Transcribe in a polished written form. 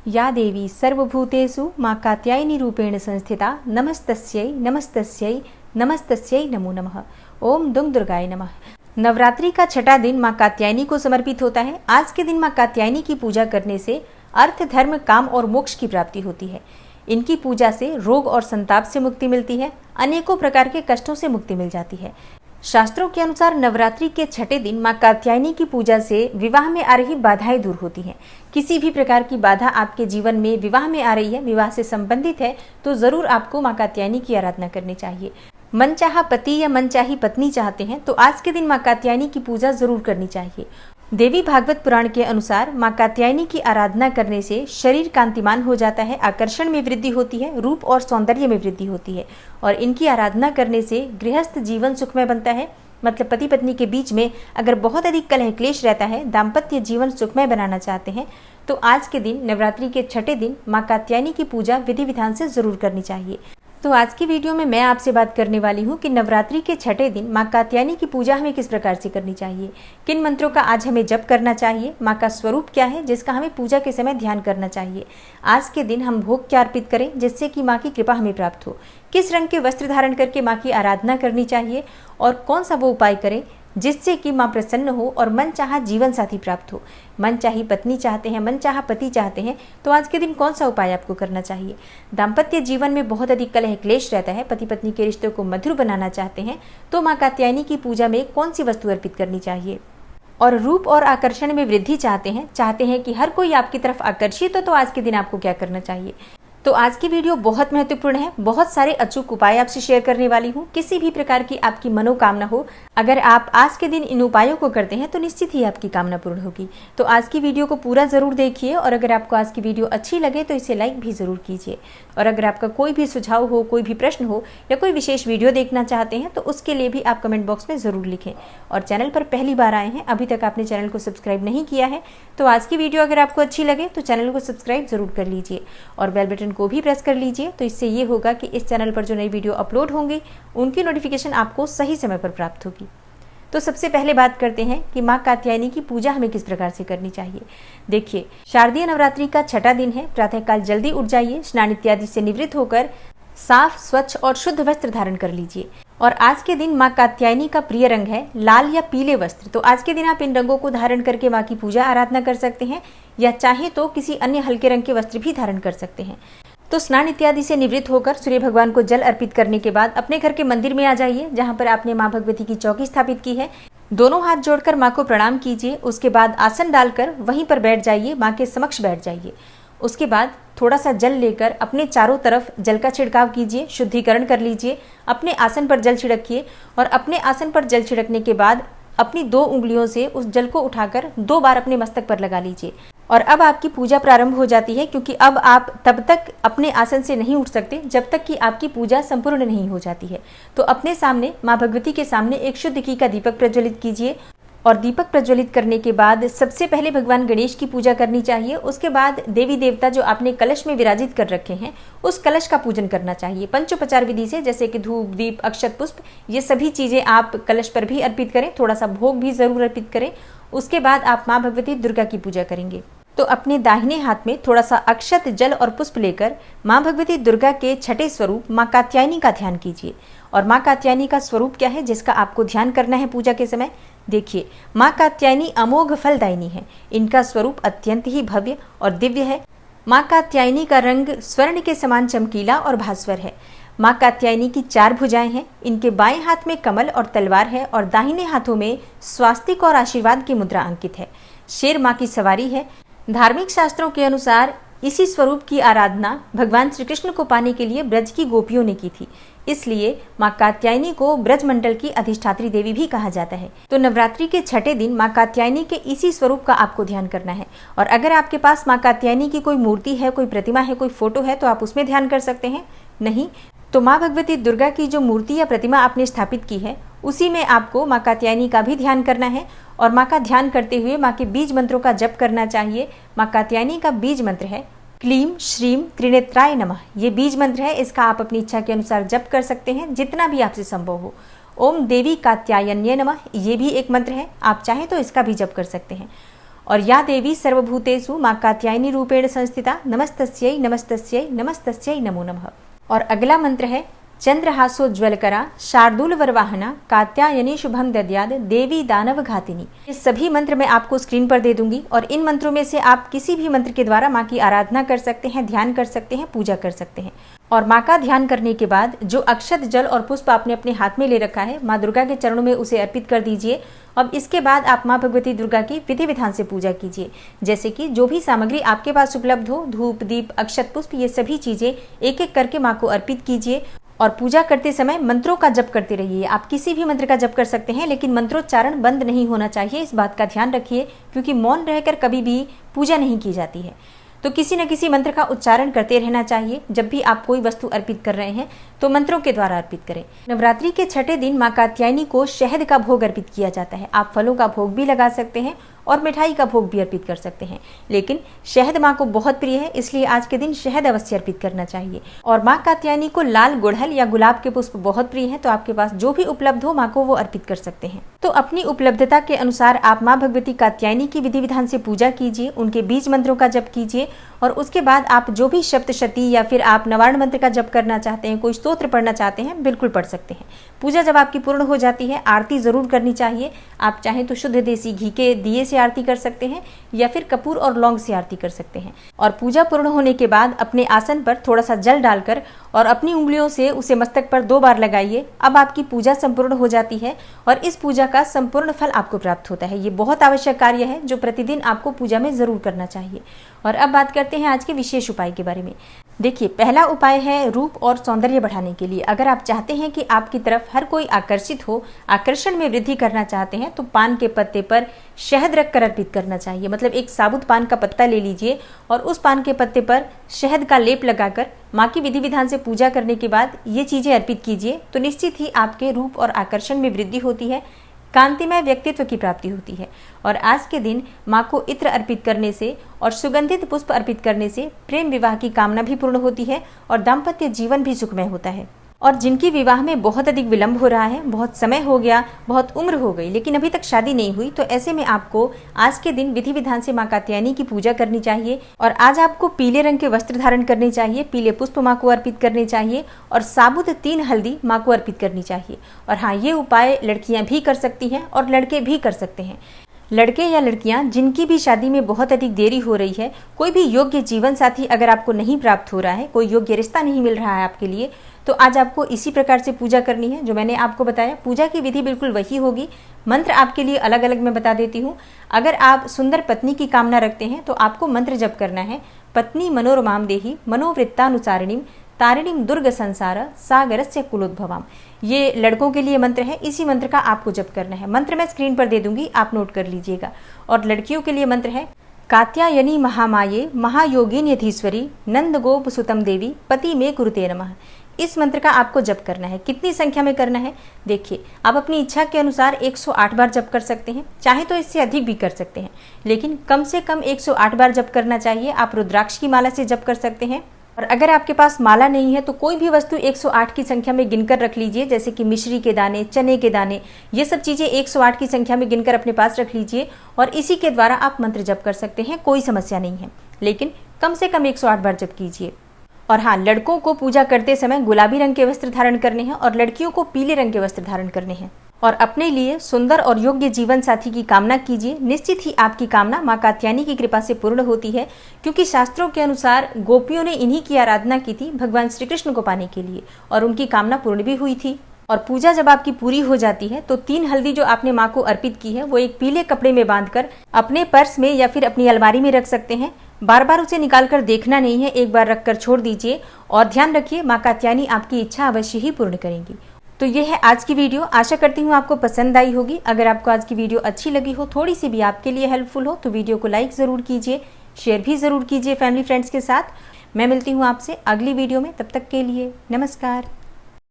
या देवी सर्वभूतेषु मां कात्यायनी रूपेण संस्थिता नमस्तस्यै नमस्तस्यै नमस्तस्यै नमो नमः। ओम दुम दुर्गाय नमः। नवरात्रि का छठा दिन मां कात्यायनी को समर्पित होता है। आज के दिन मां कात्यायनी की पूजा करने से अर्थ, धर्म, काम और मोक्ष की प्राप्ति होती है। इनकी पूजा से रोग और संताप से मुक्ति मिलती है, अनेकों प्रकार के कष्टों से मुक्ति मिल जाती है। शास्त्रों के अनुसार नवरात्रि के छठे दिन मां कात्यायनी की पूजा से विवाह में आ रही बाधाएं दूर होती हैं। किसी भी प्रकार की बाधा आपके जीवन में विवाह में आ रही है, विवाह से संबंधित है, तो जरूर आपको मां कात्यायनी की आराधना करनी चाहिए। मनचाहा पति या मनचाही पत्नी चाहते हैं तो आज के दिन मां कात्यायनी की पूजा जरूर करनी चाहिए। देवी भागवत पुराण के अनुसार मां कात्यायनी की आराधना करने से शरीर कांतिमान हो जाता है, आकर्षण में वृद्धि होती है, रूप और सौंदर्य में वृद्धि होती है और इनकी आराधना करने से गृहस्थ जीवन सुखमय बनता है। मतलब पति पत्नी के बीच में अगर बहुत अधिक कलह क्लेश रहता है, दाम्पत्य जीवन सुखमय बनाना चाहते हैं, तो आज के दिन नवरात्रि के छठे दिन मां कात्यायनी की पूजा विधि विधान से जरूर करनी चाहिए। तो आज की वीडियो में मैं आपसे बात करने वाली हूँ कि नवरात्रि के छठे दिन मां कात्यायनी की पूजा हमें किस प्रकार से करनी चाहिए, किन मंत्रों का आज हमें जप करना चाहिए, मां का स्वरूप क्या है जिसका हमें पूजा के समय ध्यान करना चाहिए, आज के दिन हम भोग क्या अर्पित करें जिससे कि मां की कृपा हमें प्राप्त हो, किस रंग के वस्त्र धारण करके मां की आराधना करनी चाहिए और कौन सा वो उपाय करें जिससे कि मां प्रसन्न हो और मन चाहा जीवन साथी प्राप्त हो। मन चाही पत्नी चाहते हैं, मन चाहा पति चाहते हैं, तो आज के दिन कौन सा उपाय आपको करना चाहिए। दाम्पत्य जीवन में बहुत अधिक कलह क्लेश रहता है, पति पत्नी के रिश्तों को मधुर बनाना चाहते हैं, तो मां कात्यायनी की पूजा में कौन सी वस्तु अर्पित करनी चाहिए। और रूप और आकर्षण में वृद्धि चाहते हैं कि हर कोई आपकी तरफ आकर्षित हो, तो आज के दिन आपको क्या करना चाहिए। तो आज की वीडियो बहुत महत्वपूर्ण है, बहुत सारे अचूक उपाय आपसे शेयर करने वाली हूँ। किसी भी प्रकार की आपकी मनोकामना हो, अगर आप आज के दिन इन उपायों को करते हैं तो निश्चित ही आपकी कामना पूर्ण होगी। तो आज की वीडियो को पूरा जरूर देखिए और अगर आपको आज की वीडियो अच्छी लगे तो इसे लाइक भी जरूर कीजिए। और अगर आपका कोई भी सुझाव हो, कोई भी प्रश्न हो या कोई विशेष वीडियो देखना चाहते हैं तो उसके लिए भी आप कमेंट बॉक्स में जरूर लिखें। और चैनल पर पहली बार आए हैं, अभी तक आपने चैनल को सब्सक्राइब नहीं किया है, तो आज की वीडियो अगर आपको अच्छी लगे तो चैनल को सब्सक्राइब जरूर कर लीजिए और बेल बटन को भी प्रेस कर लीजिए। तो इससे ये होगा कि इस चैनल पर जो नई वीडियो अपलोड होंगी उनकी नोटिफिकेशन आपको सही समय पर प्राप्त होगी। तो सबसे पहले बात करते हैं कि मां कात्यायनी की पूजा हमें किस प्रकार से करनी चाहिए। देखिए, शारदीय नवरात्रि का छठा दिन है। प्रातःकाल जल्दी उठ जाइए, स्नान इत्यादि से निवृत्त होकर साफ, स्वच्छ और शुद्ध वस्त्र धारण कर लीजिए। और आज के दिन मां कात्यायनी का प्रिय रंग है लाल या पीले वस्त्र। तो आज के दिन आप इन रंगों को धारण करके मां की पूजा आराधना कर सकते हैं या चाहे तो किसी अन्य हल्के रंग के वस्त्र भी धारण कर सकते हैं। तो स्नान इत्यादि से निवृत्त होकर सूर्य भगवान को जल अर्पित करने के बाद अपने घर के मंदिर में आ जाइए जहां पर आपने मां भगवती की चौकी स्थापित की है। दोनों हाथ जोड़कर मां को प्रणाम कीजिए। उसके बाद आसन डालकर वहीं पर बैठ जाइए, मां के समक्ष बैठ जाइए। उसके बाद थोड़ा सा जल लेकर अपने चारों तरफ जल का छिड़काव कीजिए, शुद्धिकरण कर लीजिए। अपने आसन पर जल छिड़किए और अपने आसन पर जल छिड़कने के बाद अपनी 2 उंगलियों से उस जल को उठाकर 2 बार अपने मस्तक पर लगा लीजिए। और अब आपकी पूजा प्रारंभ हो जाती है, क्योंकि अब आप तब तक अपने आसन से नहीं उठ सकते जब तक कि आपकी पूजा संपूर्ण नहीं हो जाती है। तो अपने सामने मां भगवती के सामने एक शुद्ध घी का दीपक प्रज्वलित कीजिए और दीपक प्रज्वलित करने के बाद सबसे पहले भगवान गणेश की पूजा करनी चाहिए। उसके बाद देवी देवता जो आपने कलश में विराजित कर रखे हैं उस कलश का पूजन करना चाहिए पंचोपचार विधि से, जैसे कि धूप, दीप, अक्षत, पुष्प, ये सभी चीजें आप कलश पर भी अर्पित करें। थोड़ा सा भोग भी जरूर अर्पित करें। उसके बाद आप मां भगवती दुर्गा की पूजा करेंगे। तो अपने दाहिने हाथ में थोड़ा सा अक्षत, जल और पुष्प लेकर मां भगवती दुर्गा के छठे स्वरूप मां कात्यायनी का ध्यान कीजिए। और मां कात्यायनी का स्वरूप क्या है जिसका आपको ध्यान करना है पूजा के समय। देखिए, मां कात्यायनी अमोघ फलदायिनी है। इनका स्वरूप अत्यंत ही भव्य और दिव्य है। मां कात्यायनी का रंग स्वर्ण के समान चमकीला और भास्वर है। मां कात्यायनी की 4 भुजाएं हैं। इनके बाएं हाथ में कमल और तलवार है और दाहिने हाथों में स्वास्तिक और आशीर्वाद की मुद्रा अंकित है। शेर मां की सवारी है। धार्मिक शास्त्रों के अनुसार इसी स्वरूप की आराधना भगवान श्री कृष्ण को पाने के लिए ब्रज की गोपियों ने की थी, इसलिए मां कात्यायनी को ब्रज मंडल की अधिष्ठात्री देवी भी कहा जाता है। तो नवरात्रि के छठे दिन मां कात्यायनी के इसी स्वरूप का आपको ध्यान करना है। और अगर आपके पास मां कात्यायनी की कोई मूर्ति है, कोई प्रतिमा है, कोई फोटो है तो आप उसमें ध्यान कर सकते हैं। नहीं तो मां भगवती दुर्गा की जो मूर्ति या प्रतिमा आपने स्थापित की है उसी में आपको मां कात्यायनी का भी ध्यान करना है। और मां का ध्यान करते हुए मां के बीज मंत्रों का जप करना चाहिए। मां कात्यायनी का बीज मंत्र है क्लीम श्रीम त्रिनेत्राय नमः। ये बीज मंत्र है, इसका आप अपनी इच्छा के अनुसार जप कर सकते हैं जितना भी आपसे संभव हो। ओम देवी कात्यायन्ये नमः, ये भी एक मंत्र है, आप चाहें तो इसका भी जप कर सकते हैं। और या देवी सर्वभूतेषु मां कात्यायनी रूपेण संस्थिता नमस्तस्यै नमस्तस्यै नमस्तस्यै नमो नमः। और अगला मंत्र है चंद्रहासोज्ज्वलकरा शार्दूल वरवाहना कात्यायनी शुभम दद्याद देवी दानव घातिनी। ये सभी मंत्र मैं आपको स्क्रीन पर दे दूंगी और इन मंत्रों में से आप किसी भी मंत्र के द्वारा माँ की आराधना कर सकते हैं, ध्यान कर सकते हैं, पूजा कर सकते हैं। और माँ का ध्यान करने के बाद जो अक्षत, जल और पुष्प आपने अपने हाथ में ले रखा है, माँ दुर्गा के चरणों में उसे अर्पित कर दीजिए। अब इसके बाद आप माँ भगवती दुर्गा की विधि विधान से पूजा कीजिए। जैसे कि जो भी सामग्री आपके पास उपलब्ध हो, धूप, दीप, अक्षत, पुष्प, ये सभी चीजें एक एक करके माँ को अर्पित कीजिए। और पूजा करते समय मंत्रों का जप करते रहिए। आप किसी भी मंत्र का जप कर सकते हैं, लेकिन मंत्रोच्चारण बंद नहीं होना चाहिए, इस बात का ध्यान रखिए, क्योंकि मौन रहकर कभी भी पूजा नहीं की जाती है। तो किसी न किसी मंत्र का उच्चारण करते रहना चाहिए। जब भी आप कोई वस्तु अर्पित कर रहे हैं तो मंत्रों के द्वारा अर्पित करें। नवरात्रि के छठे दिन मां कात्यायनी को शहद का भोग अर्पित किया जाता है। आप फलों का भोग भी लगा सकते हैं और मिठाई का भोग भी अर्पित कर सकते हैं, लेकिन शहद माँ को बहुत प्रिय है, इसलिए आज के दिन शहद अवश्य अर्पित करना चाहिए। और माँ कात्यायनी को लाल गुड़हल या गुलाब के पुष्प बहुत प्रिय है, तो आपके पास जो भी उपलब्ध हो माँ को वो अर्पित कर सकते हैं। तो अपनी उपलब्धता के अनुसार आप माँ भगवती कात्यायनी की विधि विधान से पूजा कीजिए, उनके बीज मंत्रों का जप कीजिए और उसके बाद आप जो भी सप्तशती या फिर आप नवारण मंत्र का जप करना चाहते हैं, कोई स्तोत्र पढ़ना चाहते हैं, बिल्कुल पढ़ सकते हैं। पूजा जब आपकी पूर्ण हो जाती है, आरती जरूर करनी चाहिए। आप चाहें तो शुद्ध देसी घी के दिए से आरती कर सकते हैं या फिर कपूर और लौंग से आरती कर सकते हैं। और पूजा पूर्ण होने के बाद अपने आसन पर थोड़ा सा जल डालकर और अपनी उंगलियों से उसे मस्तक पर 2 बार लगाइए। अब आपकी पूजा संपूर्ण हो जाती है और इस पूजा का संपूर्ण फल आपको प्राप्त होता है। ये बहुत आवश्यक कार्य है जो प्रतिदिन आपको पूजा में जरूर करना चाहिए। और अब बात करते हैं आज के विशेष उपाय के बारे में। देखिए, पहला उपाय है रूप और सौंदर्य बढ़ाने के लिए। अगर आप चाहते हैं कि आपकी तरफ हर कोई आकर्षित हो, आकर्षण में वृद्धि करना चाहते हैं, तो पान के पत्ते पर शहद रखकर अर्पित करना चाहिए। मतलब एक साबुत पान का पत्ता ले लीजिए और उस पान के पत्ते पर शहद का लेप लगाकर माँ की विधि विधान से पूजा करने के बाद ये चीजें अर्पित कीजिए, तो निश्चित ही आपके रूप और आकर्षण में वृद्धि होती है, कांतिमय व्यक्तित्व की प्राप्ति होती है। और आज के दिन माँ को इत्र अर्पित करने से और सुगंधित पुष्प अर्पित करने से प्रेम विवाह की कामना भी पूर्ण होती है और दाम्पत्य जीवन भी सुखमय होता है। और जिनकी विवाह में बहुत अधिक विलंब हो रहा है, बहुत समय हो गया, बहुत उम्र हो गई, लेकिन अभी तक शादी नहीं हुई, तो ऐसे में आपको आज के दिन विधि विधान से माँ कात्यायनी की पूजा करनी चाहिए। और आज आपको पीले रंग के वस्त्र धारण करने चाहिए, पीले पुष्प माँ को अर्पित करने चाहिए और साबुत 3 हल्दी माँ को अर्पित करनी चाहिए। और हाँ, ये उपाय लड़कियां भी कर सकती हैं और लड़के भी कर सकते हैं। लड़के या लड़कियां जिनकी भी शादी में बहुत अधिक देरी हो रही है, कोई भी योग्य जीवन साथी अगर आपको नहीं प्राप्त हो रहा है, कोई योग्य रिश्ता नहीं मिल रहा है आपके लिए, तो आज आपको इसी प्रकार से पूजा करनी है जो मैंने आपको बताया। पूजा की विधि बिल्कुल वही होगी, मंत्र आपके लिए अलग अलग मैं बता देती हूँ। अगर आप सुंदर पत्नी की कामना रखते हैं तो आपको मंत्र जप करना है, पत्नी मनोरमाम देहि मनोवृत्तानुसारिणीम तारिणीम दुर्ग संसार सागरस्य कुलोद्भवाम। ये लड़कों के लिए मंत्र है, इसी मंत्र का आपको जप करना है। मंत्र मैं स्क्रीन पर दे दूंगी, आप नोट कर लीजिएगा। और लड़कियों के लिए मंत्र है कात्यायनी महामाये महायोगिन यधीश्वरी नंद गोप सुतम देवी पति में कुरुते नमः। इस मंत्र का आपको जप करना है। कितनी संख्या में करना है? देखिए, आप अपनी इच्छा के अनुसार 108 बार जप कर सकते हैं, चाहे तो इससे अधिक भी कर सकते हैं, लेकिन कम से कम 108 बार जप करना चाहिए। आप रुद्राक्ष की माला से जप कर सकते हैं। और अगर आपके पास माला नहीं है तो कोई भी वस्तु 108 की संख्या में गिनकर रख लीजिए, जैसे कि मिश्री के दाने, चने के दाने, ये सब चीजें 108 की संख्या में गिनकर अपने पास रख लीजिए और इसी के द्वारा आप मंत्र जप कर सकते हैं, कोई समस्या नहीं है, लेकिन कम से कम 108 बार जप कीजिए। और हाँ, लड़कों को पूजा करते समय गुलाबी रंग के वस्त्र धारण करने हैं और लड़कियों को पीले रंग के वस्त्र धारण करने हैं। और अपने लिए सुंदर और योग्य जीवन साथी की कामना कीजिए। निश्चित ही आपकी कामना माँ कात्यायनी की कृपा से पूर्ण होती है, क्योंकि शास्त्रों के अनुसार गोपियों ने इन्हीं की आराधना की थी भगवान श्री कृष्ण को पाने के लिए, और उनकी कामना पूर्ण भी हुई थी। और पूजा जब आपकी पूरी हो जाती है तो 3 हल्दी जो आपने माँ को अर्पित की है वो एक पीले कपड़े में बांधकर अपने पर्स में या फिर अपनी अलमारी में रख सकते हैं। बार बार उसे निकालकर देखना नहीं है, एक बार रखकर छोड़ दीजिए। और ध्यान रखिए, माँ कात्यायनी आपकी इच्छा अवश्य ही पूर्ण करेंगी। तो ये है आज की वीडियो। आशा करती हूँ आपको पसंद आई होगी। अगर आपको आज की वीडियो अच्छी लगी हो, थोड़ी सी भी आपके लिए हेल्पफुल हो, तो वीडियो को लाइक ज़रूर कीजिए, शेयर भी ज़रूर कीजिए फैमिली फ्रेंड्स के साथ। मैं मिलती हूँ आपसे अगली वीडियो में, तब तक के लिए नमस्कार।